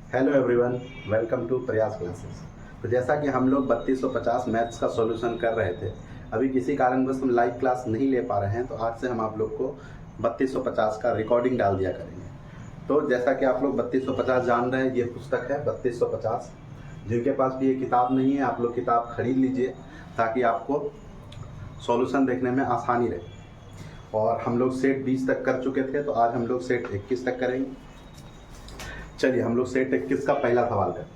Hello everyone, welcome to प्रयास classes. तो जैसा कि हम लोग 3250 मैथ्स का सॉल्यूशन कर रहे थे, अभी किसी कारणवश हम लाइव क्लास नहीं ले पा रहे हैं, तो आज से हम आप लोग को 3250 का रिकॉर्डिंग डाल दिया करेंगे। तो जैसा कि आप लोग 3250 जान रहे हैं, ये पुस्तक है 3250। जिनके पास भी ये किताब नहीं है, आप लोग किताब खरीद लीजिए ताकि आपको सॉल्यूशन देखने में आसानी रहे। और हम लोग सेट 20 तक कर चुके थे, तो आज हम लोग सेट 21 तक करेंगे। चलिए हम लोग सेट 21 का पहला सवाल करते हैं।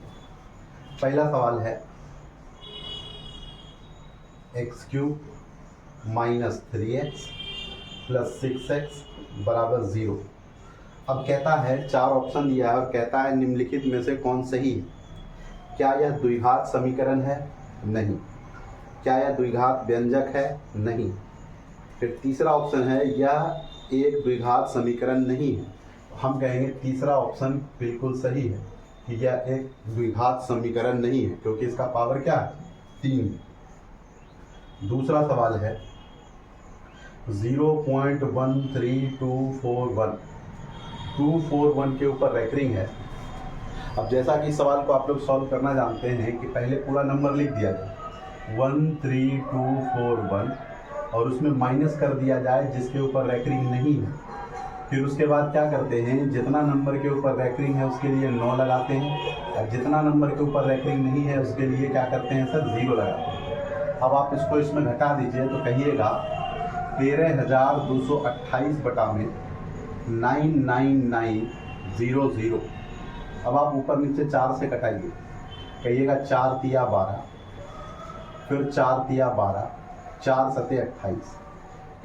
पहला सवाल है x³ minus 3x plus 6x बराबर 0। अब कहता है, चार ऑप्शन दिया है और कहता है निम्नलिखित में से कौन सही है। क्या यह द्विघात समीकरण है? नहीं। क्या यह द्विघात व्यंजक है? नहीं। फिर तीसरा ऑप्शन है, यह एक द्विघात समीकरण नहीं है। हम कहेंगे तीसरा ऑप्शन बिल्कुल सही है कि यह एक द्विघात समीकरण नहीं है, क्योंकि इसका पावर क्या है? 3। दूसरा सवाल है 0.13241 241 के ऊपर रैंकिंग है। अब जैसा कि सवाल को आप लोग सॉल्व करना जानते हैं कि पहले पूरा नंबर लिख दिया जाए 13241 और उसमें माइनस कर दिया जाए जिसके ऊपर रैंकिंग नहीं है। फिर उसके बाद क्या करते हैं, जितना नंबर के ऊपर रैंकिंग है उसके लिए 9 लगाते हैं, और जितना नंबर के ऊपर रैंकिंग नहीं है उसके लिए क्या करते हैं सर? 0 लगाते हैं। अब आप इसको इसमें घटा दीजिए तो कहिएगा 13,228 बटा में 99900। अब आप ऊपर नीचे 4 से कटाइए, कहिएगा 4 तिया 12, फिर 4 तिया 12, 4 सते 28।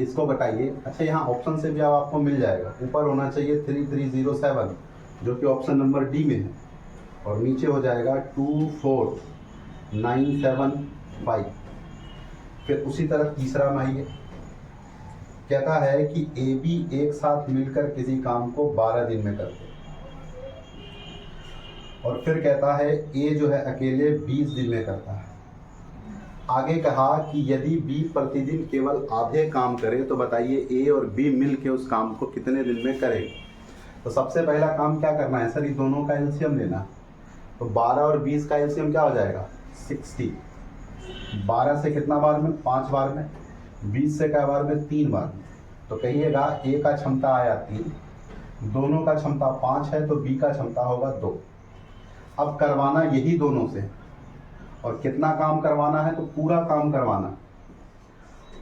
इसको घटाइए। अच्छा, यहाँ ऑप्शन से भी अब आपको मिल जाएगा। ऊपर होना चाहिए 3307 जो कि ऑप्शन नंबर डी में है, और नीचे हो जाएगा 24975। फिर उसी तरह तीसरा में आइए। कहता है कि ए बी एक साथ मिलकर किसी काम को 12 दिन में करते हैं, और फिर कहता है ए जो है अकेले 20 दिन में करता है। आगे कहा कि यदि बी प्रतिदिन केवल आधे काम करे तो बताइए ए और बी मिल के उस काम को कितने दिन में करेंगे। तो सबसे पहला काम क्या करना है सर? ये दोनों का एलसीएम लेना। तो 12 और 20 का एलसीएम क्या हो जाएगा? 60। 12 से कितना बार में? 5 बार में। 20 से क्या बार में? 3 बार में। तो कहिएगा ए का क्षमता आया 3, दोनों का क्षमता 5 है, तो बी का क्षमता होगा 2। अब करवाना यही दोनों से, और कितना काम करवाना है? तो पूरा काम करवाना।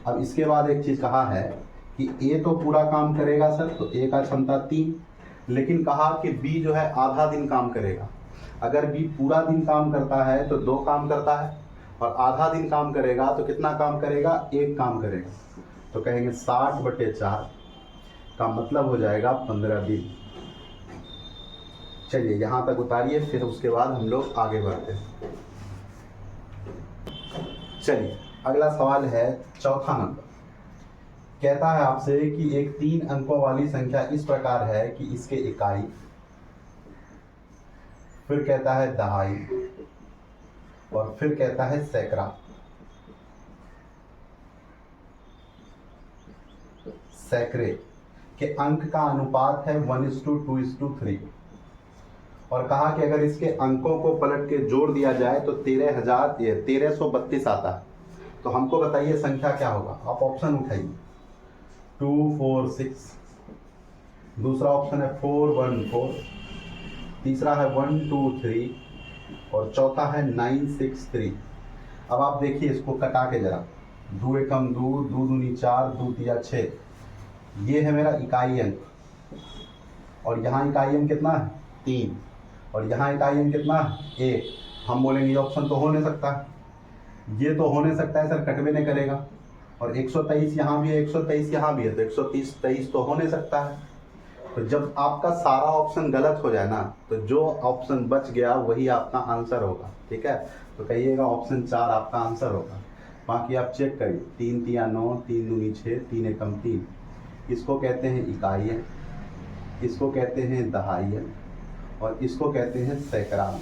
अब इसके बाद एक चीज कहा है कि ए तो पूरा काम करेगा सर, तो ए का क्षमता 3, लेकिन कहा कि बी जो है आधा दिन काम करेगा। अगर बी पूरा दिन काम करता है तो 2 काम करता है, और आधा दिन काम करेगा तो कितना काम करेगा? 1 काम करेगा। तो कहेंगे 60/4 का मतलब हो जाएगा 15 दिन। चलिए यहाँ तक उतारिए, फिर उसके बाद हम लोग आगे बढ़ते हैं। चलिए अगला सवाल है चौथा नंबर। कहता है आपसे कि एक 3 अंकों वाली संख्या इस प्रकार है कि इसके इकाई, फिर कहता है दहाई, और फिर कहता है सैकड़ा। सैकड़े के अंक का अनुपात है 1:2:3, और कहा कि अगर इसके अंकों को पलट के जोड़ दिया जाए तो 1332 आता है। तो हमको बताइए संख्या क्या होगा? आप ऑप्शन उठाइए। 246, दूसरा ऑप्शन है 414, तीसरा है 123, और चौथा है 963। अब आप देखिए इसको कटा के जरा। 2 एकम 2, 2 दूनी 4, 2 तिया 6। ये है मेरा इकाई अंक, और यहाँ इकाई अंक कितना है? 3, और यहाँ इकाई अंक कितना है? 1। हम बोलेंगे ये ऑप्शन तो हो नहीं सकता, ये तो हो नहीं सकता है सर, कटवे नहीं करेगा। और 123 यहाँ भी है, 123 यहाँ भी है, तो 123 तो हो नहीं सकता है। तो जब आपका सारा ऑप्शन गलत हो जाए ना, तो जो ऑप्शन बच गया वही आपका आंसर होगा। ठीक है, तो कहिएगा ऑप्शन 4 आपका आंसर होगा। बाकी आप चेक करिए। 3 तिया 9, 3 दूनी 6, 3 एकम 3। इसको कहते हैं इकाई, इसको कहते हैं दहाई, और इसको कहते हैं सैकड़ा।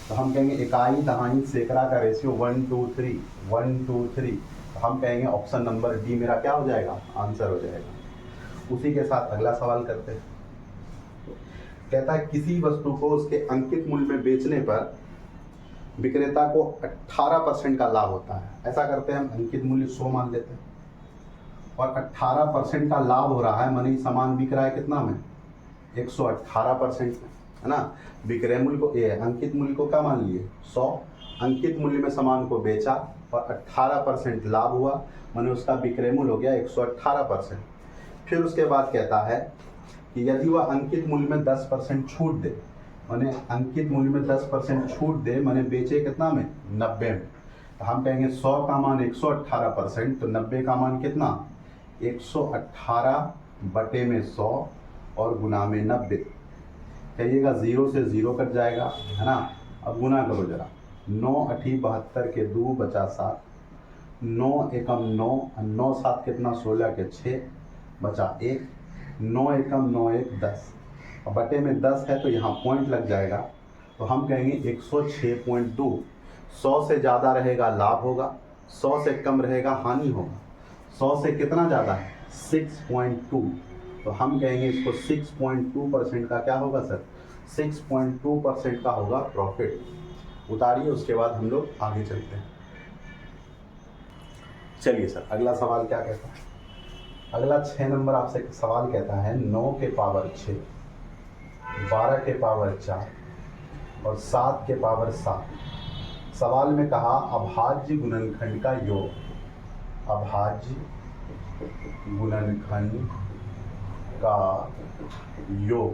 तो हम कहेंगे इकाई दहाई सैकड़ा का रेशियो 1:3, 1:3। तो हम कहेंगे ऑप्शन नंबर डी मेरा क्या हो जाएगा? आंसर हो जाएगा। उसी के साथ अगला सवाल करते हैं। कहता है किसी वस्तु को उसके अंकित मूल्य में बेचने पर विक्रेता को 18% का लाभ होता है। ऐसा करते हैं हम, अंकित मूल्य 100 मान लेते हैं और 18% का लाभ हो रहा है, माने सामान बिक रहा है कितना में, 118% में, है ना। विक्रय मूल्य को अंकित मूल्य को क्या मान लिए 100, अंकित मूल्य में सामान को बेचा और 18% लाभ हुआ, माने उसका विक्रय मूल्य हो गया 118%। फिर उसके बाद कहता है कि यदि वह अंकित मूल्य में 10% छूट दे, माने अंकित मूल्य में 10% छूट दे, माने बेचे कितना में 90 में, तो हम कहेंगे 100 का मान 118%, तो 90 का मान कितना 118 बटे में 100 और गुना में 90। कहिएगा 0 से 0 कट जाएगा, है ना। अब गुना करो जरा, 9 8 72 के 2 बचा 7, 9 एकम 9, 9 7 कितना 16 के 6 बचा 1, 9 एकम 9 1 10, और बटे में 10 है तो यहाँ पॉइंट लग जाएगा, तो हम कहेंगे 106.2। 100 से ज़्यादा रहेगा लाभ होगा, 100 से कम रहेगा हानि होगा, 100 से कितना ज़्यादा है 6.2, तो हम कहेंगे इसको 6.2% का क्या होगा सर, 6.2% का होगा प्रॉफिट। उतारिए, उसके बाद हम लोग आगे चलते हैं। चलिए सर, अगला सवाल क्या कहता है। अगला 6 नंबर आपसे सवाल कहता है 9 के पावर 6, 12 के पावर 4 और 7 के पावर 7। सवाल में कहा अभाज्य गुणनखंड का योग, अभाज्य गुणनखंड का योग।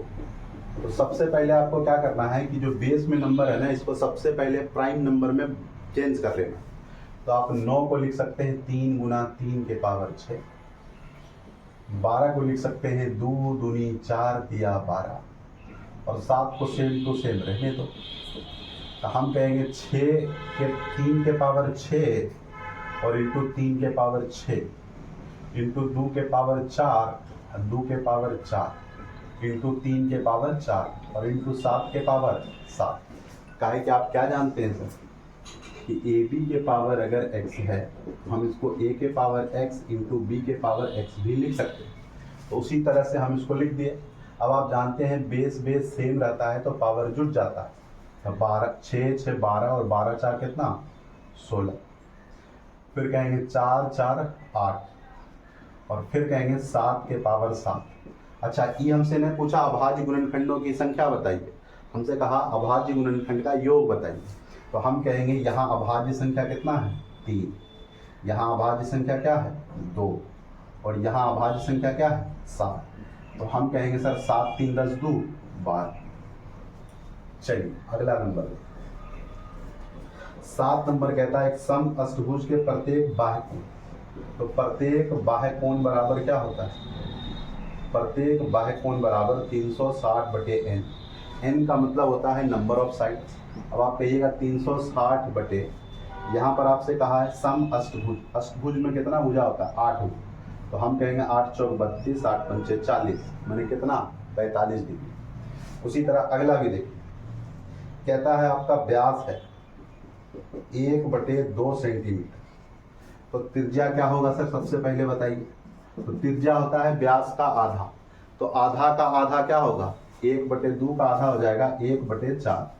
तो सबसे पहले आपको क्या करना है कि जो बेस में नंबर है ना, इसको सबसे पहले प्राइम नंबर में चेंज कर लेना। तो आप 9 को लिख सकते हैं 3 गुना 3 के पावर 6, 12 को लिख सकते हैं 2 दूनी 4 दिया 12, और 7 को सेम टू सेम रहने दो। तो हम कहेंगे 6 के 3 के पावर 6 और इंटू 3 के पावर 6 इंटू 2 के पावर 4, 2 के पावर 4 इंटू 3 के पावर 4 और इंटू 7 के पावर 7। काहे कि आप क्या जानते हैं सर कि ए बी के पावर अगर x है तो हम इसको a के पावर x इंटू बी के पावर x भी लिख सकते हैं। तो उसी तरह से हम इसको लिख दिए। अब आप जानते हैं बेस सेम रहता है तो पावर जुड़ जाता है। तो 12 6 6 12 और 12 4 कितना 16। फिर कहेंगे 4 4 8 और फिर कहेंगे 7 के पावर 7। अच्छा, ये हमसे ने पूछा अभाज्य गुणनखंडों की संख्या बताइए, हमसे कहा अभाज्य गुणनखंड का योग बताइए। तो हम कहेंगे यहाँ अभाज्य संख्या कितना है 3, यहाँ अभाज्य संख्या क्या है 2 और यहाँ अभाज्य संख्या क्या है 7। तो हम कहेंगे सर 7 3 10 2 12। चलिए अगला नंबर 7 नंबर कहता है एक सम अष्टभुज के प्रत्येक बाह्य कोण। तो प्रत्येक बाह्य कोण बराबर क्या होता है, प्रत्येक बाह्य कोण बराबर 360 बटे n। n का मतलब होता है नंबर ऑफ साइड्स। अब आप कहिएगा 360 बटे, यहाँ पर आपसे कहा है सम अष्टभुज, अष्टभुज में कितना भुजा होता है 8 भुज। तो हम कहेंगे 8 चौक 32, 8 पंचे 40, मैंने कितना 45 डिग्री। उसी तरह अगला भी देखिए, कहता है आपका व्यास है 1/2 सेंटीमीटर। तो त्रिज्या क्या होगा सर, सबसे पहले बताइए। तो त्रिज्या होता है व्यास का आधा, तो आधा का आधा क्या होगा 1/2 का आधा हो जाएगा 1/4।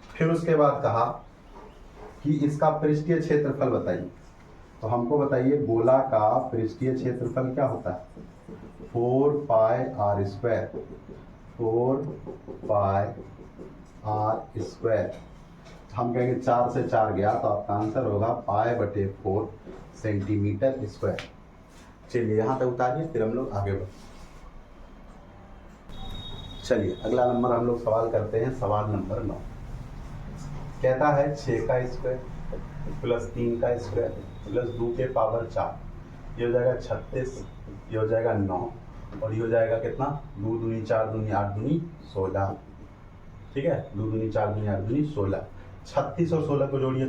फिर उसके बाद कहा कि इसका पृष्ठीय क्षेत्रफल बताइए। तो हमको बताइए गोला का पृष्ठीय क्षेत्रफल क्या होता है 4 पाई r स्क्वायर, 4 पाई r स्क्वायर। हम कहेंगे 4 से 4 गया तो आपका आंसर होगा π/4 सेंटीमीटर स्क्वायर। चलिए यहाँ तक उतारिए, फिर हम लोग आगे बढ़ते। चलिए अगला नंबर हम लोग सवाल करते हैं, सवाल नंबर 9। कहता है 6 का स्क्वायर प्लस 3 का स्क्वायर प्लस 2 के पावर 4, ये हो जाएगा 36, ये हो जाएगा 9 और ये हो जाएगा कितना 2 दूनी 4 दूनी 8 दूनी 16। ठीक है, 2 दूनी 4 दूनी 8 दूनी 16। 36 और 16 को जोड़िए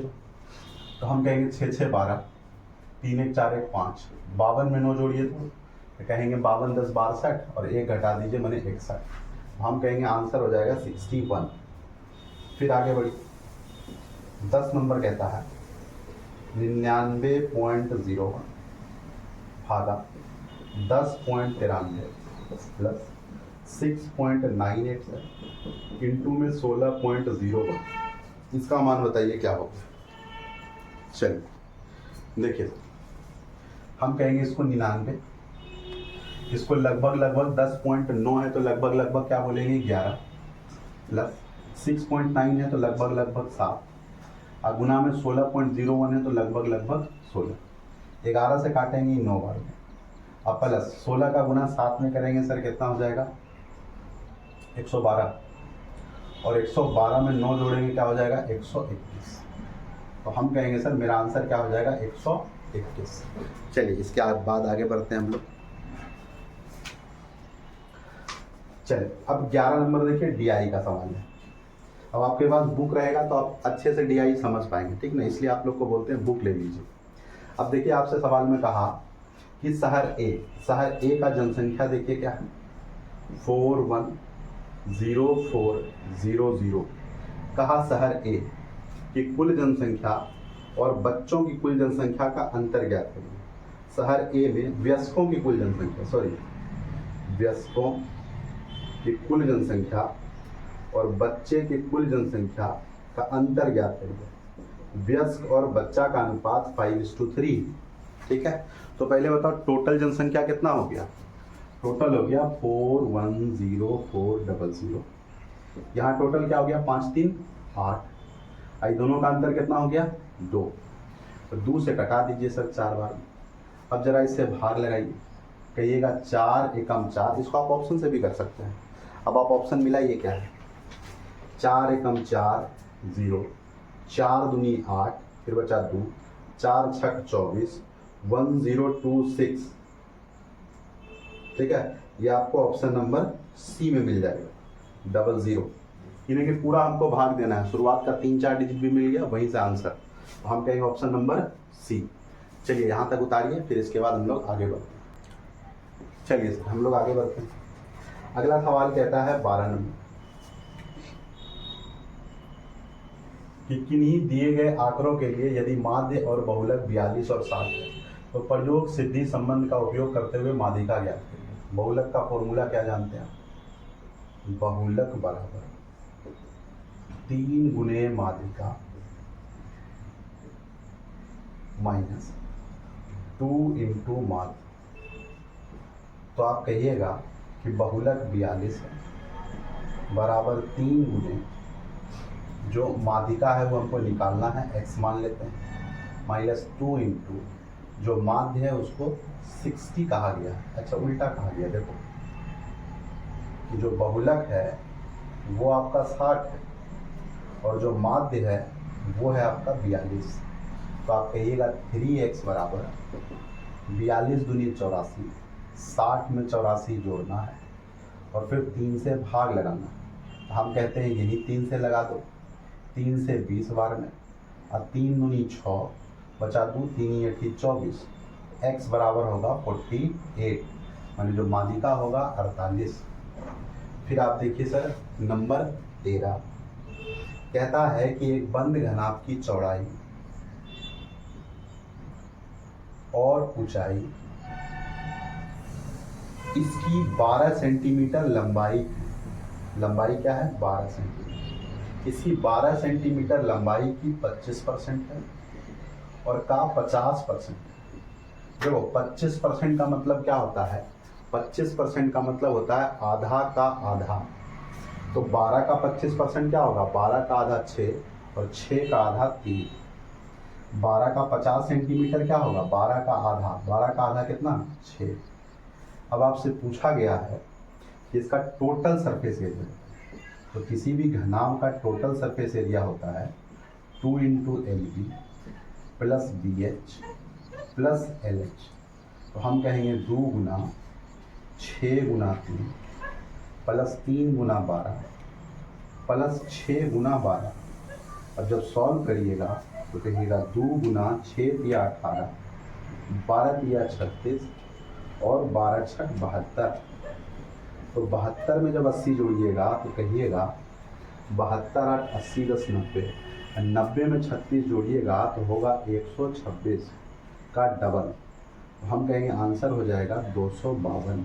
तो हम कहेंगे 6 6 12, 3 1 4 1 5। 52 में 9 जोड़िए तो कहेंगे 52 10 62 और 1 घटा दीजिए मैंने 61। हम कहेंगे आंसर हो जाएगा 61। फिर आगे बढ़िए, 10 नंबर कहता है 99.01 भागा 10.93 प्लस 6.98 सर, इंटू में 16.01, इसका मान बताइए क्या होगा। चलिए देखिए, हम कहेंगे इसको 99, इसको लगभग 10.9 है तो लगभग क्या बोलेंगे 11, प्लस 6.9 है तो लगभग 7, और गुना में 16.01 है तो लगभग 16, 11 से काटेंगे 9 बार में, अब प्लस 16 का गुना 7 में करेंगे सर कितना हो जाएगा 112, और 112 में 9 जोड़ेंगे क्या हो जाएगा 121, तो हम कहेंगे सर मेरा आंसर क्या हो जाएगा 121। चलिए इसके बाद आगे बढ़ते हैं हम लोग। चलिए अब 11 नंबर देखिए, डीआई का सवाल है। अब आपके पास बुक रहेगा तो आप अच्छे से डीआई समझ पाएंगे, ठीक ना, इसलिए आप लोग को बोलते हैं बुक ले लीजिए। अब देखिए आपसे सवाल में कहा कि शहर ए का जनसंख्या देखिए क्या है 410400। कहा शहर ए की कुल जनसंख्या और बच्चों की कुल जनसंख्या का अंतर ज्ञात करिए। शहर ए में वयस्कों की कुल जनसंख्या, वयस्कों की कुल जनसंख्या और बच्चे की कुल जनसंख्या का अंतर ज्ञात करिए। वयस्क और बच्चा का अनुपात 5:3, ठीक है। तो पहले बताओ टोटल जनसंख्या कितना हो गया, टोटल हो गया 410400। यहाँ टोटल क्या हो गया 5 3 8, आई दोनों का अंतर कितना हो गया 2, तो 2 से कटा दीजिए सर 4 बार। अब जरा इससे भाग लगाइए, कहिएगा 4 एकम 4, इसको आप ऑप्शन से भी कर सकते हैं। अब आप ऑप्शन मिलाइए क्या है 4 एकम 4 0, 4 दूनी 8, फिर बचा 2, 4 छक 24, 1026, ठीक है। ये आपको ऑप्शन नंबर सी में मिल जाएगा 00। यानी कि पूरा हमको भाग देना है, शुरुआत का 3-4 डिजिट भी मिल गया, वहीं से आंसर, तो हम कहेंगे ऑप्शन नंबर सी। चलिए यहाँ तक उतारिए, फिर इसके बाद हम लोग आगे बढ़ते हैं। चलिए सर हम लोग आगे बढ़ते हैं। अगला सवाल कहता है 12 नंबर कि किन्हीं दिए गए आंकड़ों के लिए यदि माध्य और बहुलक 42 और 60 है तो प्रयोग सिद्धि संबंध का उपयोग करते हुए माध्यिका ज्ञात करिए। बहुलक का फॉर्मूला क्या जानते हैं, बहुलक बराबर 3 गुणे माध्यिका माइनस 2 इंटू माध्य। तो आप कहिएगा कि बहुलक 42 है बराबर 3 गुणे, जो माध्यिका है वो हमको निकालना है, x मान लेते हैं, माइनस 2 इंटू जो माध्य है उसको 60 कहा गया है। अच्छा उल्टा कहा गया, देखो कि जो बहुलक है वो आपका 60 है और जो माध्य है वो है आपका 42। तो आप कहिएगा 3x बराबर 42 दूनी 84, 60 में 84 जोड़ना है और फिर 3 से भाग लगाना है। हम कहते हैं यही 3 से लगा दो, 3 से 20 बार में, और 3 दूनी 6, बचा 2 3 8 24, x बराबर होगा 48, मानी जो माध्यिका होगा 48। फिर आप देखिए सर नंबर 13 कहता है कि एक बंद घनाभ की चौड़ाई और ऊंचाई इसकी 12 सेंटीमीटर लंबाई क्या है 12 सेंटीमीटर, इसकी 12 सेंटीमीटर लंबाई की 25% है और का 50%। देखो 25% का मतलब क्या होता है, 25% का मतलब होता है आधा का आधा। तो 12 का 25% क्या होगा, 12 का आधा 6 और 6 का आधा 3। 12 का 50 सेंटीमीटर क्या होगा, 12 का आधा कितना 6। अब आपसे पूछा गया है कि इसका टोटल सरफेस एरिया, तो किसी भी घनाभ का टोटल सरफेस एरिया होता है 2 into LB plus BH plus LH। तो हम कहेंगे 2 गुना 6 गुना 3 प्लस 3 गुना 12 प्लस 6 गुना 12। अब जब सॉल्व करिएगा तो कहिएगा 2 गुना 6 दिया 18, 12 दिया 36 और 12 छक 72। तो 72 में जब 80 जोड़िएगा तो कहिएगा 72 8 80 10 90, 90 में 36 जोड़िएगा तो होगा 126 का डबल। तो हम कहेंगे आंसर हो जाएगा 252।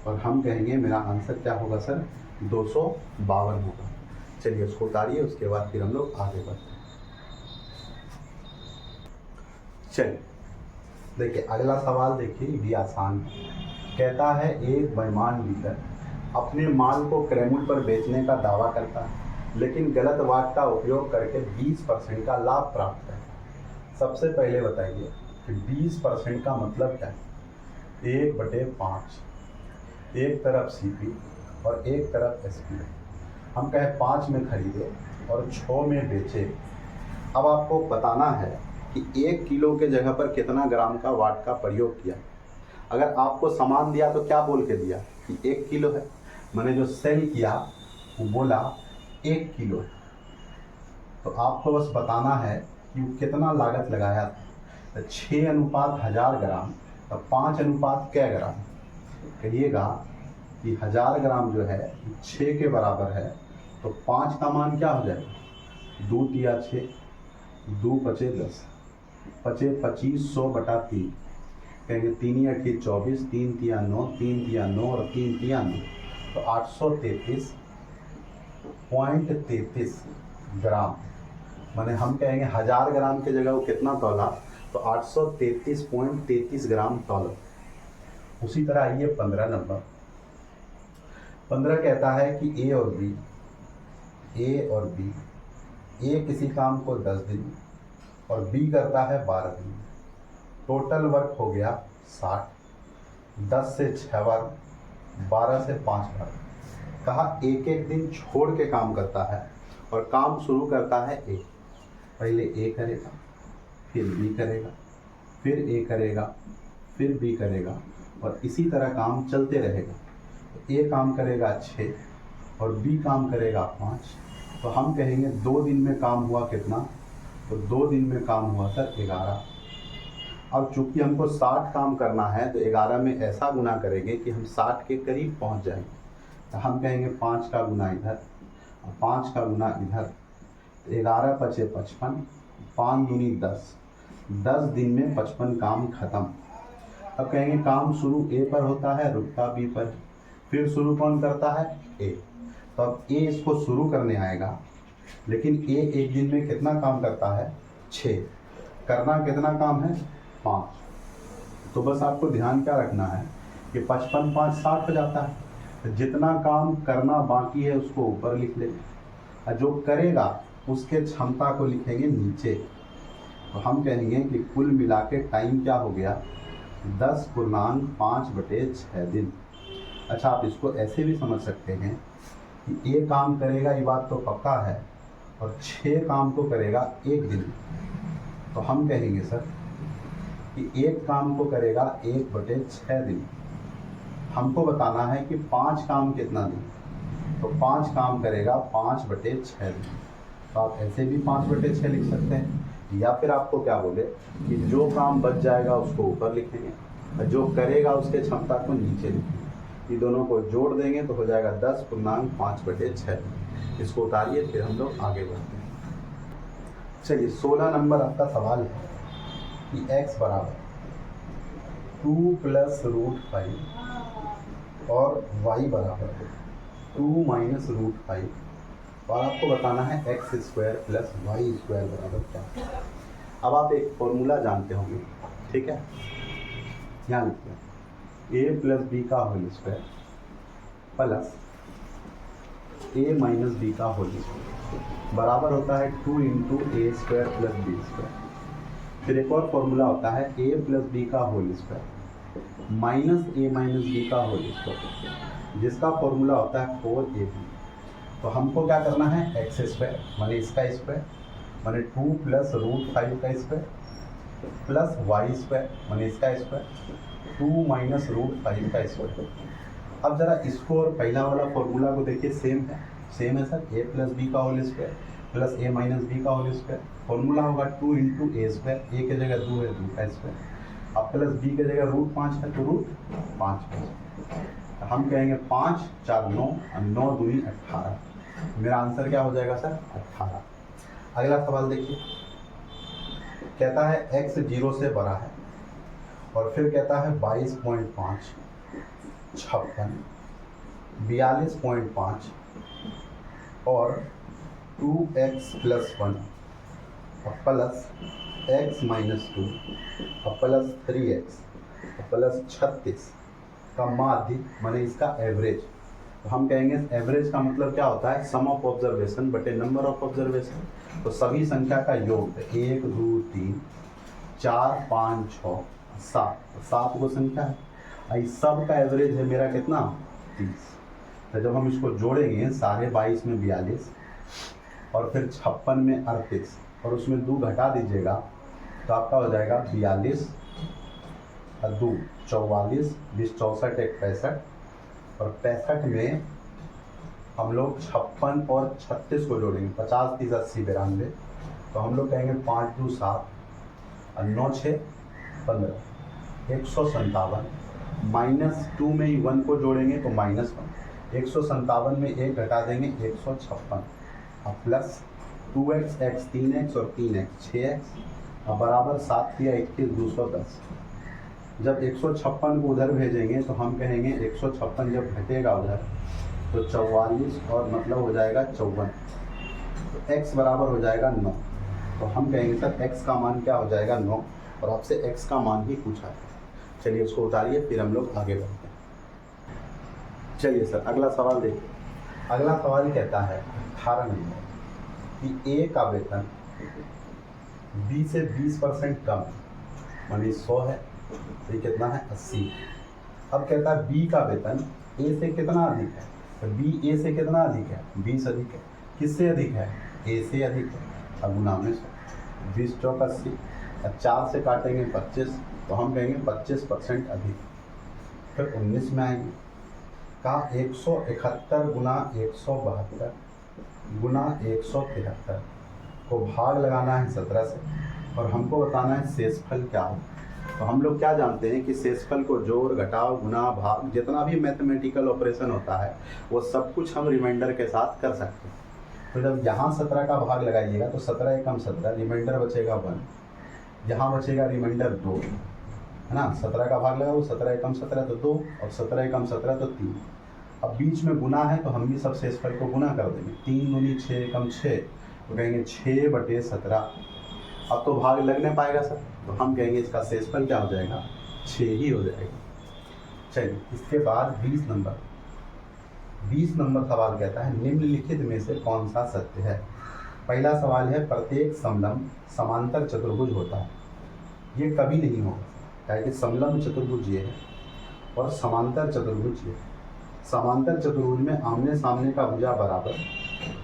और हम कहेंगे मेरा आंसर क्या होगा सर, 252 होगा। चलिए उसको उतारिए, उसके बाद फिर हम लोग आगे बढ़ते हैं। चलिए देखिए अगला सवाल, देखिए भी आसान है। कहता है एक बेईमान डीलर अपने माल को क्रैमुल पर बेचने का दावा करता है, लेकिन गलत वाट का उपयोग करके 20% का लाभ प्राप्त करता है। सबसे पहले बताइए कि 20% का मतलब क्या है। 1/5, एक तरफ सीपी और एक तरफ एसपी। हम कहें 5 में खरीदे और 6 में बेचे। अब आपको बताना है कि 1 किलो के जगह पर कितना ग्राम का वाट का प्रयोग किया। अगर आपको सामान दिया तो क्या बोल के दिया कि 1 किलो है, मैंने जो सेल किया वो बोला 1 किलो है। तो आपको बस बताना है कि वो कितना लागत लगाया था। 6:1000 ग्राम, तो 5 क्या ग्राम। कहिएगा कि 1000 ग्राम जो है 6 के बराबर है, तो 5 का मान क्या हो जाएगा, 2 तिया 6, 2 पचे 10, पचे 2500/3। कहेंगे 3 या 24, 3 तिया 9, 3 तिया 9 और 3 तिया 9, तो 833.33 ग्राम। माने हम कहेंगे 1000 ग्राम के जगह वो कितना तौला, तो 833.33 ग्राम तौला। उसी तरह आइए 15 नंबर। 15 कहता है कि ए और बी, ए किसी काम को 10 दिन और बी करता है 12 दिन। टोटल वर्क हो गया 60। 10 से 6 बार, 12 से 5 बार। कहा एक एक दिन छोड़ के काम करता है और काम शुरू करता है ए। पहले ए करेगा, फिर बी करेगा, फिर ए करेगा, फिर बी करेगा, और इसी तरह काम चलते रहेगा। ए काम करेगा 6 और बी काम करेगा 5। तो हम कहेंगे 2 दिन में काम हुआ कितना, तो 2 दिन में काम हुआ सर 11। अब चूंकि हमको 60 काम करना है तो 11 में ऐसा गुना करेंगे कि हम 60 के करीब पहुंच जाएंगे। तो हम कहेंगे 5 का गुना इधर और 5 का गुना इधर, तो 11 पचे 55, 5 दूनी 10, 10 दिन में 55 काम खत्म। अब कहेंगे काम शुरू ए पर होता है, रुकता बी पर, फिर शुरू कौन करता है, ए। तो अब ए इसको शुरू करने आएगा, लेकिन ए एक दिन में कितना काम करता है, 6। करना कितना काम है, 5। तो बस आपको ध्यान क्या रखना है कि 55 5 60 हो जाता है। तो जितना काम करना बाकी है उसको ऊपर लिख लेंगे, और जो करेगा उसके क्षमता को लिखेंगे नीचे। तो हम कहेंगे कि कुल मिला के टाइम क्या हो गया, 10.5/6 दिन। अच्छा, आप इसको ऐसे भी समझ सकते हैं कि ए काम करेगा, ये बात तो पक्का है, और 6 काम को करेगा एक दिन। तो हम कहेंगे सर कि एक काम को करेगा 1/6 दिन। हमको बताना है कि 5 काम कितना दिन, तो 5 काम करेगा 5/6 दिन। तो आप ऐसे भी 5/6 लिख सकते हैं, या फिर आपको क्या बोले कि जो काम बच जाएगा उसको ऊपर लिखेंगे और जो करेगा उसके क्षमता को नीचे लिखेंगे। ये दोनों को जोड़ देंगे तो हो जाएगा 10.5/6। इसको उतारिए, फिर हम लोग आगे बढ़ते हैं। चलिए 16 नंबर आपका सवाल है कि x बराबर 2 + √5 और y बराबर 2 - √5, और आपको बताना है x² + y² बराबर क्या। अब आप एक फॉर्मूला जानते होंगे, ठीक है, यहाँ लिखिए a + b का whole square plus a - b का होल स्क्वायर बराबर होता है 2 × a² + b²। फिर एक और फॉर्मूला होता है a + b का whole square minus a - b का होल स्क्वायर, जिसका फॉर्मूला होता है 4ab। तो हमको क्या करना है, x² माने इसका स्क्वायर माने 2 + √5 का स्क्वायर प्लस y² माने इसका स्क्वायर 2 - √5 का स्क्वायर। अब जरा इसको और पहला वाला फॉर्मूला को देखिए, सेम है सर, a + b का whole square plus a - b का होल स्क्वायर। फॉर्मूला होगा 2 × a², a के जगह 2 है, 2 का स्क्वायर, अब प्लस b के जगह √5 है तो √5। हम कहेंगे 5 × 4 = 9 और 9 × 2 = 18। मेरा आंसर क्या हो जाएगा सर, 18। अगला सवाल देखिए, कहता है x 0 से बड़ा है और फिर कहता है 22.5 56, 42.5 और 2x + 1 और प्लस x - 2 और प्लस 3x और प्लस 36 का माध्य माने इसका एवरेज। तो हम कहेंगे एवरेज का मतलब क्या होता है, सम ऑफ ऑब्जर्वेशन बटे नंबर ऑफ ऑब्जर्वेशन। तो सभी संख्या का योग है 1 2 3 4 5 6 7, 7 को संख्या है। इस सब का एवरेज है मेरा कितना 30। तो जब हम इसको जोड़ेंगे सारे 22 में 42 और फिर 56 में 38 और उसमें 2 घटा दीजिएगा तो आपका हो जाएगा 42 और 2 44, 20 64 1 65 और 65 में हम लोग 56 और 36 को जोड़ेंगे 50 30 80 92। तो हम लोग कहेंगे 5 2 7 और 9 6 15 157 -2 में ही 1 को जोड़ेंगे तो -1 157 में 1 घटा देंगे 156 और प्लस 2x x 3x और 3x 6x और बराबर 7 या 21 210। जब 156 को उधर भेजेंगे तो हम कहेंगे 156 जब घटेगा उधर तो 44 और मतलब हो जाएगा 54। तो x बराबर हो जाएगा 9। तो हम कहेंगे सर x का मान क्या हो जाएगा 9 और आपसे x का मान ही पूछा है। चलिए उसको उतारिए फिर हम लोग आगे बढ़ते हैं। चलिए सर अगला सवाल देखिए। अगला सवाल कहता है 18 नंबर कि A का वेतन B से 20% कम मानी 100 है, तो ये कितना है 80। अब कहता है B का वेतन A से कितना अधिक है, तो B A से कितना अधिक है 20 अधिक है। किससे अधिक है A से अधिक है। अब गुना में 20 चौक 80, अब 4 से काटेंगे 25 तो हम कहेंगे 25% अधिक। फिर 19 में आएंगे कहा 171 गुना 172 गुना 173 को भाग लगाना है 17 से और हमको बताना है शेषफल क्या हो। तो हम लोग क्या जानते हैं कि शेषफल को जोड़ घटाव गुना भाग जितना भी मैथमेटिकल ऑपरेशन होता है वो सब कुछ हम रिमाइंडर के साथ कर सकते हैं। तो जब यहाँ 17 का भाग लगाइएगा तो 17 एकम 17 रिमाइंडर बचेगा 1, यहाँ बचेगा रिमाइंडर 2 है ना। 17 का भाग लगाओ 17 एकम 17 तो 2 और 17 एकम 17 तो 3। अब बीच में गुना है तो हम भी सब शेषफल को गुना कर देंगे। 3 दूनी 6 एकम 6 तो कहेंगे 6/17। अब तो भाग लग नहीं पाएगा सर, तो हम कहेंगे इसका शेषफल क्या हो जाएगा 6 ही हो जाएगा। चलिए इसके बाद 20 नंबर सवाल कहता है निम्नलिखित में से कौन सा सत्य है। पहला सवाल है प्रत्येक समलंब समांतर चतुर्भुज होता है। ये कभी नहीं होगा, क्या कि समलंब चतुर्भुज ये है और समांतर चतुर्भुज ये है। समांतर चतुर्भुज में आमने सामने का भुजा बराबर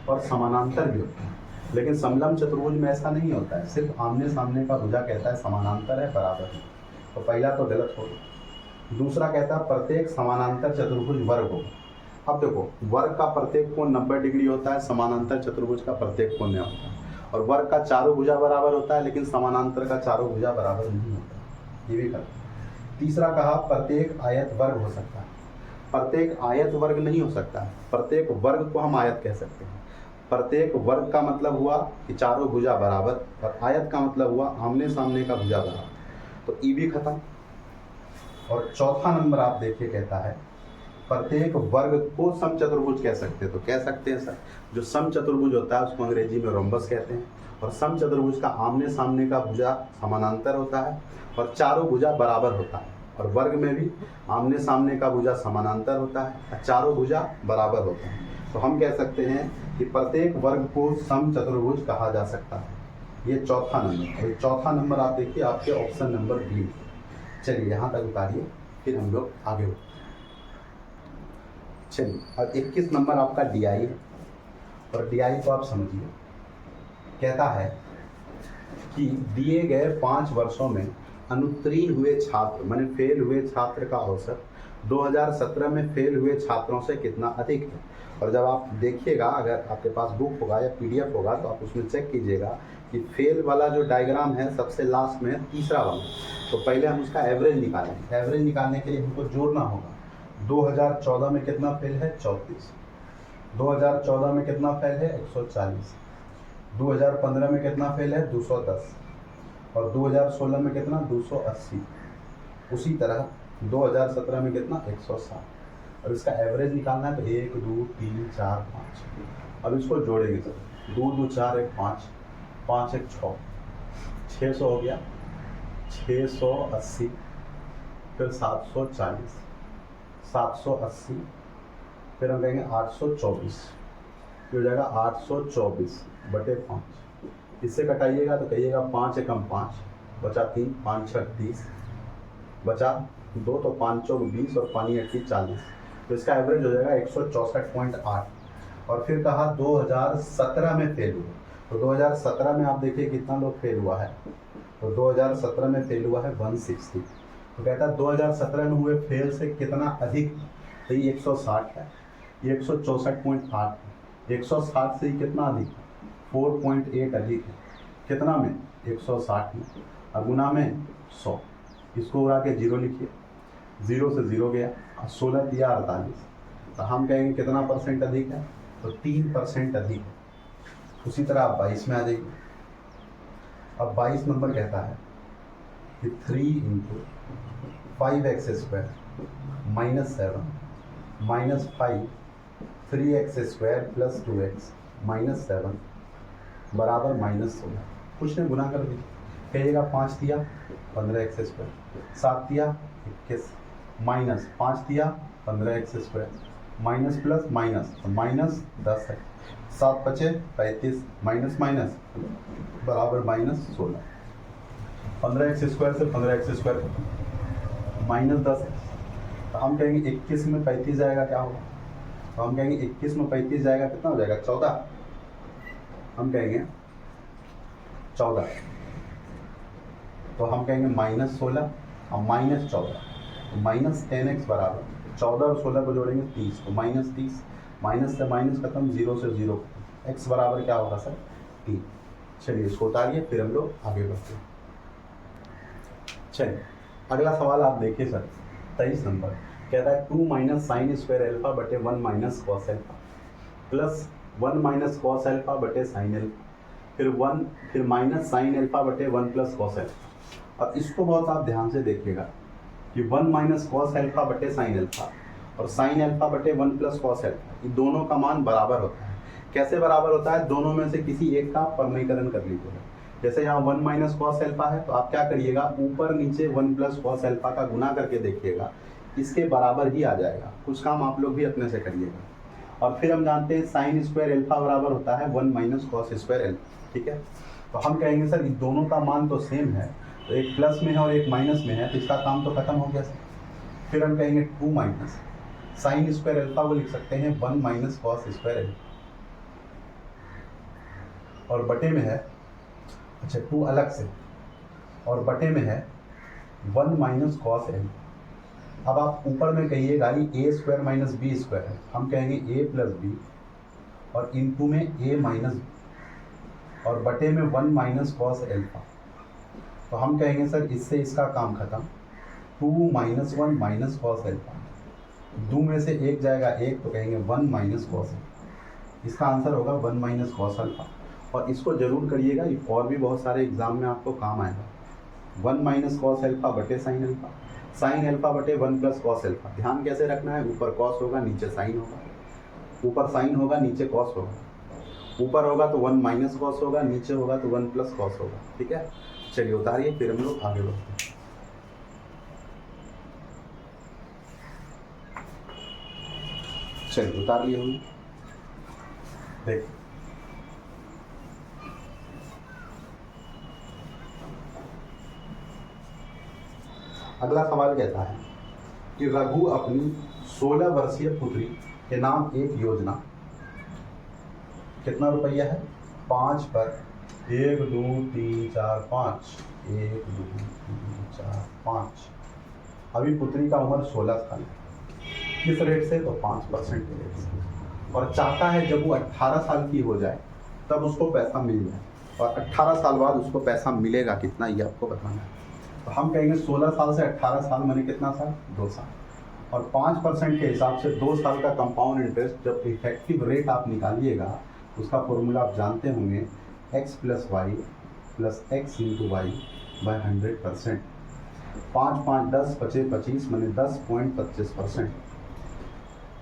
और समानांतर भी होता है, लेकिन समलंब चतुर्भुज में ऐसा नहीं होता है, सिर्फ आमने सामने का भुजा कहता है समानांतर है बराबर है। तो पहला तो गलत होगा। दूसरा कहता है प्रत्येक समानांतर चतुर्भुज वर्ग होगा। अब देखो वर्ग का प्रत्येक कोण 90 डिग्री होता है, समानांतर चतुर्भुज का प्रत्येक कोण नहीं होता है। और वर्ग का चारों भुजा बराबर होता है लेकिन समानांतर का चारों भुजा बराबर नहीं होता, ये भी गलत। तीसरा कहा प्रत्येक आयत वर्ग हो सकता है। प्रत्येक आयत वर्ग नहीं हो सकता है, प्रत्येक वर्ग को हम आयत कह सकते हैं। प्रत्येक वर्ग का मतलब हुआ कि चारों भुजा बराबर और आयत का मतलब हुआ आमने सामने का भुजा बराबर, तो ई भी खत्म। और चौथा नंबर आप देखिए कहता है प्रत्येक वर्ग को समचतुर्भुज कह सकते हैं। तो कह सकते हैं सर, जो समचतुर्भुज होता है उसको अंग्रेजी में रोम्बस कहते हैं और समचतुर्भुज का आमने सामने का भुजा समानांतर होता है और चारों भुजा बराबर होता है। और वर्ग में भी आमने सामने का भुजा समानांतर होता है और चारों भुजा बराबर होता है। तो हम कह सकते हैं कि प्रत्येक वर्ग को समचतुर्भुज कहा जा सकता है। ये चौथा नंबर। और चौथा नंबर आप देखिए आपके ऑप्शन नंबर बी। चलिए यहाँ तक उतारिए फिर हम लोग आगे बढ़ते हैं। चलिए अब 21 नंबर आपका डीआई है और डीआई को आप समझिए। कहता है कि दिए गए 5 वर्षों में अनुत्तीर्ण हुए छात्र माने फेल हुए छात्र का औसत 2017 में फेल हुए छात्रों से कितना अधिक है। और जब आप देखिएगा अगर आपके पास बुक होगा या पीडीएफ होगा तो आप उसमें चेक कीजिएगा कि फेल वाला जो डायग्राम है सबसे लास्ट में तीसरा वाला। तो पहले हम उसका एवरेज निकालेंगे। एवरेज निकालने के लिए हमको जोड़ना होगा। 2014 में कितना फेल है 34, 2014 में कितना फेल है 140, 2015 में कितना फेल है 210 और 2016 में कितना 280। उसी तरह 2017 में कितना 160। और इसका एवरेज निकालना है तो 1 2 3 4 5। अब इसको जोड़ेंगे सर, 2 2 4 1 5, 5 1 6, 600 हो गया, 680, फिर 740, 780, फिर हम कहेंगे 824, ये हो जाएगा 824 बटे 5। इससे कटाइएगा तो कहिएगा 5 एकम 5, बचा 3, 5 6 30, बचा 2 तो 5 चौक 20 और 5 8 40, तो इसका एवरेज हो जाएगा 164.8। और फिर कहा 2017 में फेल हुआ, तो 2017 में आप देखिए कितना लोग फेल हुआ है, तो 2017 में फेल हुआ है 160। तो कहता है 2017 में हुए फेल से कितना अधिक, तो ये 160 है, ये 164.8, 160 से ही कितना अधिक, 4.8 अधिक है, कितना में 160 में, अब गुना में 100, इसको उड़ा के 0 लिखिए, 0 से 0 गया, 16 दिया 48, तो हम कहेंगे कितना परसेंट अधिक है, तो 3% अधिक है। उसी तरह आप 22 में आ जाइए। अब 22 नंबर कहता है कि 3 × 5x² - 7 - 5 3x² + 2x - 7 बराबर -16। कुछ नहीं, गुना कर दीजिए, कहिएगा 5 दिया 15x², 7 दिया 21, माइनस 5 दिया 15x², माइनस प्लस माइनस तो -10 है, 7 बचे 35, माइनस माइनस बराबर -16। 15x² से 15x² -10 है, तो हम कहेंगे 21 में 35 जाएगा क्या होगा, तो हम कहेंगे 21 में 35 जाएगा कितना हो जाएगा 14, हम कहेंगे 14, तो हम कहेंगे -16 और -14, तो -10x बराबर 14 और 16 को जोड़ेंगे 30, तो -30, माइनस से माइनस खत्म, 0 से 0, x बराबर क्या होगा सर 3। चलिए इसको उतारिए, फिर हम लोग आगे बढ़ते हैं। चलिए अगला सवाल आप देखिए सर, 23 नंबर कहता है 2 - sin² α बटे 1 - cos α प्लस 1 - cos α बटे sin α, फिर 1 फिर माइनस sin α बटे 1 + cos α। अब इसको बहुत आप ध्यान से देखिएगा कि 1 - cos α बटे sin α और sin α बटे 1 + cos α, ये दोनों का मान बराबर होता है। कैसे बराबर होता है, दोनों में से किसी एक का परमीकरण कर लीजिएगा। जैसे यहाँ 1 - cos α है, तो आप क्या करिएगा, ऊपर नीचे 1 + cos α का गुना करके देखिएगा, इसके बराबर ही आ जाएगा। कुछ काम आप लोग भी अपने से करिएगा। और फिर हम जानते हैं sin² α बराबर होता है 1 - cos² α, ठीक है। तो हम कहेंगे सर ये दोनों का मान तो सेम है, तो एक प्लस में है और एक माइनस में है, तो इसका काम तो खत्म हो गया सर। फिर हम कहेंगे 2 - sin² α को लिख सकते हैं 1 - cos² α, और बटे में है, अच्छा 2 अलग से, और बटे में है 1 - cos α। अब आप ऊपर में कहिएगा ये a² - b² है, हम कहेंगे a + b और इनटू में a - b और बटे में 1 - cos α, तो हम कहेंगे सर इससे इसका काम खत्म, 2 - 1 - cos α, 2 में से 1 जाएगा 1, तो कहेंगे 1 - cos α। इसका आंसर होगा 1 - cos α। और इसको जरूर करिएगा, ये और भी बहुत सारे एग्जाम में आपको काम आएगा। 1 - cos α बटे sin α, sin α बटे 1 + cos α। ध्यान कैसे रखना है, ऊपर cos होगा नीचे sin होगा, ऊपर sin होगा नीचे cos होगा, ऊपर होगा तो 1 - cos होगा, नीचे होगा तो 1 + cos होगा, ठीक है। चलिए उतारिए, फिर हम लोग आगे बढ़ते हैं। चलिए उतार लिए हमने, देखिए अगला सवाल कहता है कि रघु अपनी 16 वर्षीय पुत्री के नाम एक योजना, कितना रुपया है 5 पर 1 2 3 4 5, 1 2 3 4 5। अभी पुत्री का उम्र 16 साल है, किस रेट से, तो 5% के रेट से, और चाहता है जब वो 18 साल की हो जाए तब उसको पैसा मिल जाए, और 18 साल बाद उसको पैसा मिलेगा कितना, ये आपको बताना है। तो हम कहेंगे 16 साल से 18 साल माने कितना साल, 2 साल, और 5% के हिसाब से 2 साल का कंपाउंड इंटरेस्ट। जब इफेक्टिव रेट आप निकालिएगा, उसका फॉर्मूला आप जानते होंगे, x + y + x × y / 100%। 5 5 10 25 25 माने 10.25%।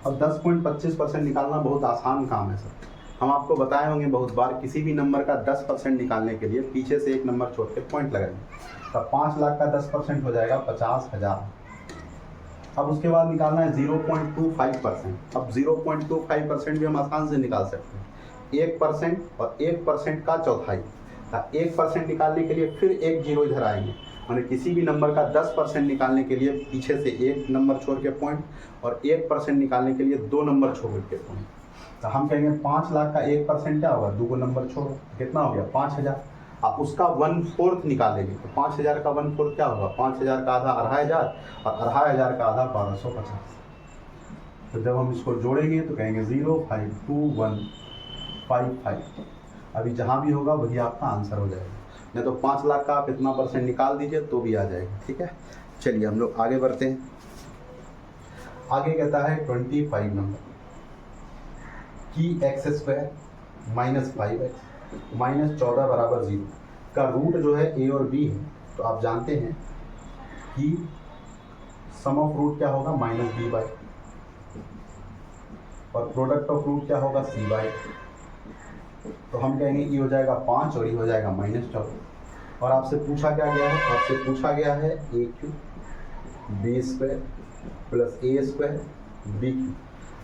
अब 10.25% निकालना बहुत आसान काम है सर। हम आपको बताए होंगे बहुत बार, किसी भी नंबर का 10% निकालने के लिए पीछे से एक नंबर छोड़ के पॉइंट लगाएंगे। तब 5 लाख का 10% हो जाएगा 50,000। अब उसके बाद निकालना है 0.25%। अब 0.25% भी हम आसान से निकाल सकते हैं। 1% और 1% का चौथाई। 1% निकालने के लिए फिर एक जीरो इधर आएंगे, माने किसी भी नंबर का 10% निकालने के लिए पीछे से एक नंबर छोड़ के पॉइंट, और 1% निकालने के लिए 2 नंबर छोड़ के पॉइंट। तो हम कहेंगे 5 लाख का 1% क्या होगा, 2 नंबर छोड़ो, कितना हो गया 5,000। आप उसका 1/4 निकालेंगे तो 5,000 का 1/4 क्या होगा, 5,000 का आधा 2,500 और 2,500 का आधा 1,250। तो जब हम इसको जोड़ेंगे तो कहेंगे 0.52155। अभी जहाँ भी होगा वही आपका आंसर हो जाएगा। नहीं तो 5 लाख का आप इतना % निकाल दीजिए तो भी आ जाएगा। ठीक है, चलिए हम लोग आगे बढ़ते हैं। आगे कहता है 25 नंबर कि x² - 5x - 14 बराबर 0 का रूट जो है a और b है। तो आप जानते हैं कि सम ऑफ रूट क्या होगा -b/, और प्रोडक्ट ऑफ रूट क्या होगा c/। तो हम कहेंगे ये हो जाएगा 5 और ये हो जाएगा -14। और आपसे पूछा क्या गया है, आपसे पूछा गया है a³ b² + a² b³।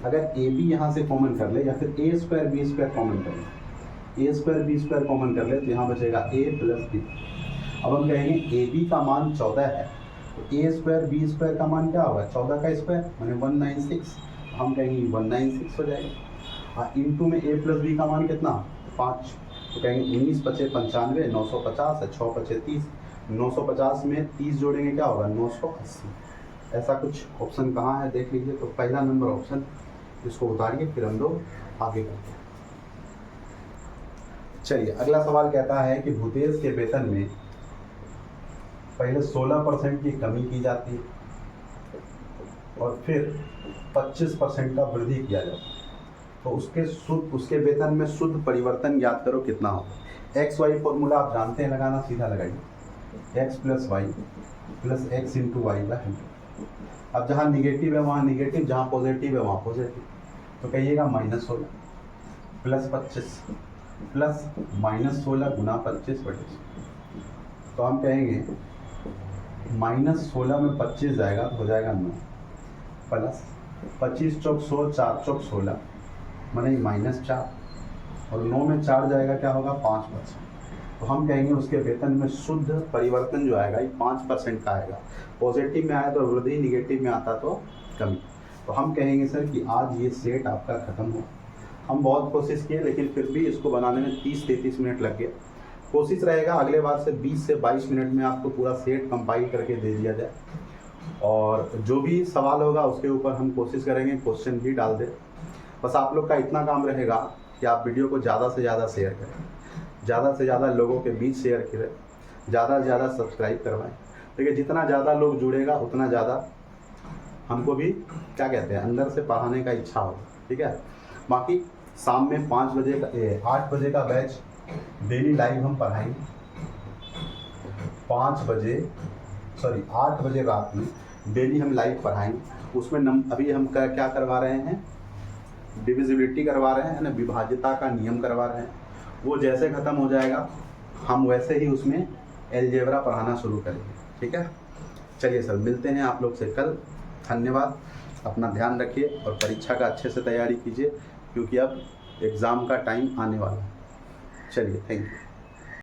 अगर ए बी यहाँ से कॉमन कर ले या फिर a² b² कॉमन कर ले, a² b² कॉमन कर ले तो यहाँ बचेगा a + b। अब हम कहेंगे ए बी का मान 14 है तो a² b² का मान क्या होगा, 14 का स्क्वायर माने 196। हम कहेंगे 196 हो जाएगा। इंटू में a + b का मान कितना 5, तो कहेंगे 19 × 5 = 95, 950 है, 6 × 5 = 30, 950 में 30 जोड़ेंगे क्या होगा 980। ऐसा कुछ ऑप्शन कहाँ है देख लीजिए। तो पहला नंबर ऑप्शन, इसको उतारिए फिर हम लोग आगे करते हैं। चलिए अगला सवाल कहता है कि भूतेश के वेतन में पहले 16% की कमी की जाती है और फिर 25% का वृद्धि किया जाता है। तो उसके वेतन में शुद्ध परिवर्तन ज्ञात करो कितना होगा। एक्स वाई फॉर्मूला आप जानते हैं लगाना, सीधा लगाइए। x + y + x × y/100। अब जहाँ निगेटिव है वहाँ निगेटिव, जहाँ पॉजिटिव है वहाँ पॉजिटिव। तो कहिएगा -16 + 25 प्लस -16 × 25/100। तो हम कहेंगे -16 में 25 जाएगा तो हो जाएगा 9, प्लस 25 × 100 4 × 16 माने -4, और 9 में 4 जाएगा क्या होगा 5%। तो हम कहेंगे उसके वेतन में शुद्ध परिवर्तन जो आएगा ये 5% का आएगा। पॉजिटिव में आया तो वृद्धि, निगेटिव में आता तो कमी। तो हम कहेंगे सर कि आज ये सेट आपका ख़त्म हो। हम बहुत कोशिश किए लेकिन फिर भी इसको बनाने में 30-33 मिनट लग गए। कोशिश रहेगा अगले बार से 20 से 22 मिनट में आपको पूरा सेट कंपाइल करके दे दिया जाए, और जो भी सवाल होगा उसके ऊपर हम कोशिश करेंगे क्वेश्चन भी डाल दें। बस आप लोग का इतना काम रहेगा कि आप वीडियो को ज़्यादा से ज़्यादा शेयर करें, ज़्यादा से ज़्यादा लोगों के बीच शेयर करें, ज़्यादा से ज़्यादा सब्सक्राइब करवाएं। देखिए जितना ज़्यादा लोग जुड़ेगा उतना ज़्यादा हमको भी क्या कहते हैं अंदर से पढ़ाने का इच्छा होगा। ठीक है, बाकी शाम में 8 बजे का बैच डेली लाइव हम पढ़ाएंगे। 8 बजे रात में डेली हम लाइव पढ़ाएंगे। उसमें अभी हम क्या करवा रहे हैं, डिविजिबिलिटी करवा रहे हैं ना, विभाज्यता का नियम करवा रहे हैं। वो जैसे ख़त्म हो जाएगा हम वैसे ही उसमें अलजेब्रा पढ़ाना शुरू करेंगे। ठीक है, चलिए सर मिलते हैं आप लोग से कल। धन्यवाद, अपना ध्यान रखिए और परीक्षा का अच्छे से तैयारी कीजिए क्योंकि अब एग्ज़ाम का टाइम आने वाला है। चलिए, थैंक यू।